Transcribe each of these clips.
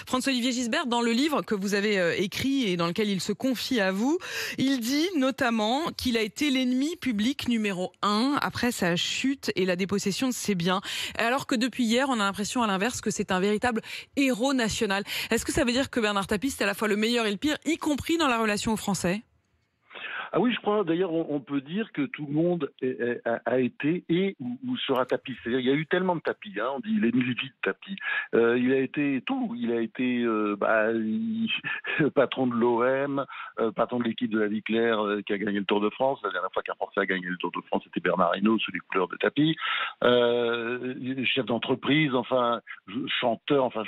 François-Olivier Gisbert, dans le livre que vous avez écrit et dans lequel il se confie à vous, il dit notamment qu'il a été l'ennemi public numéro 1 après sa chute et la dépossession de ses biens. Alors que depuis hier, on a l'impression à l'inverse que c'est un véritable héros national. Est-ce que ça veut dire que Bernard Tapie, c'est à la fois le meilleur et le pire, y compris dans la relation aux Français ? Ah oui, je crois, d'ailleurs, on peut dire que tout le monde a été ou sera Tapie. C'est-à-dire, il y a eu tellement de Tapie, hein, on dit il est une vie de Tapie. Il a été tout. Il a été patron de l'OM, patron de l'équipe de la Vie Claire qui a gagné le Tour de France. La dernière fois qu'un Français a gagné le Tour de France, c'était Bernard Hinault sous les couleurs de Tapie. Chef d'entreprise, enfin, chanteur, enfin,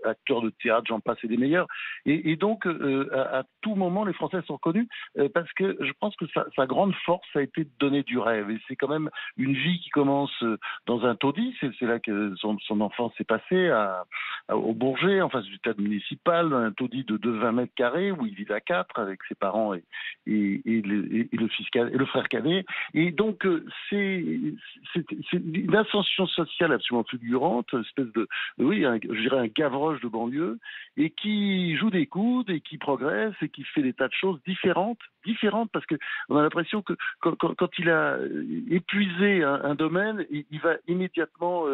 acteur de théâtre, j'en passe et des meilleurs. Et donc, à tout moment, les Français sont reconnus parce que je pense que sa grande force a été de donner du rêve. Et c'est quand même une vie qui commence dans un taudis. C'est là que son enfance s'est passée au Bourget, en face du stade municipal, dans un taudis de 20 mètres carrés où il vit à 4 avec ses parents et le frère cadet. Et donc, c'est une ascension sociale absolument fulgurante, une espèce de, oui, je dirais un Gavroche de banlieue, et qui joue des coudes et qui progresse et qui fait des tas de choses différentes parce que on a l'impression que quand il a épuisé un domaine, il va immédiatement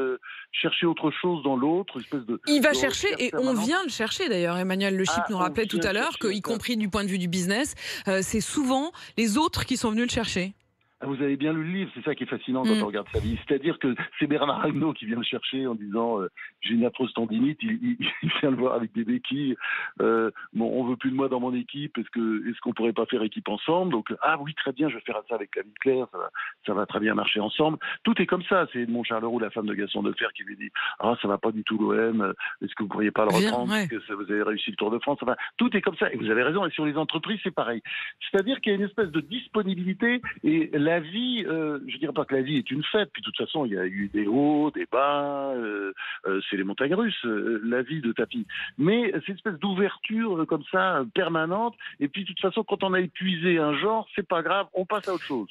chercher autre chose dans l'autre, espèce de Il va de chercher recherche et on permanente. vient le chercher d'ailleurs. Emmanuel Le Chip nous On rappelait tout vient à le l'heure chercher. qu'y compris du point de vue du business, c'est souvent les autres qui sont venus le chercher. Vous avez bien lu le livre, c'est ça qui est fascinant quand Mm. on regarde sa vie. C'est-à-dire que c'est Bernard Hinault qui vient le chercher en disant j'ai une atroce tendinite, il vient le voir avec des béquilles. Bon, on veut plus de moi dans mon équipe, est-ce qu'on pourrait pas faire équipe ensemble? Donc ah oui, très bien, je vais faire ça avec la Vie Claire, ça va très bien marcher ensemble. Tout est comme ça. C'est Edmond Charleroux, la femme de Gaston Defferre, qui lui dit ah ça va pas du tout l'OM, est-ce que vous pourriez pas le Viens, reprendre ouais. parce que vous avez réussi le Tour de France? Enfin, tout est comme ça. Et vous avez raison. Et sur les entreprises, c'est pareil. C'est-à-dire qu'il y a une espèce de disponibilité et la vie, je dirais pas que la vie est une fête, puis de toute façon il y a eu des hauts, des bas, c'est les montagnes russes, la vie de Tapie. Mais c'est une espèce d'ouverture comme ça, permanente, et puis de toute façon quand on a épuisé un genre, c'est pas grave, on passe à autre chose.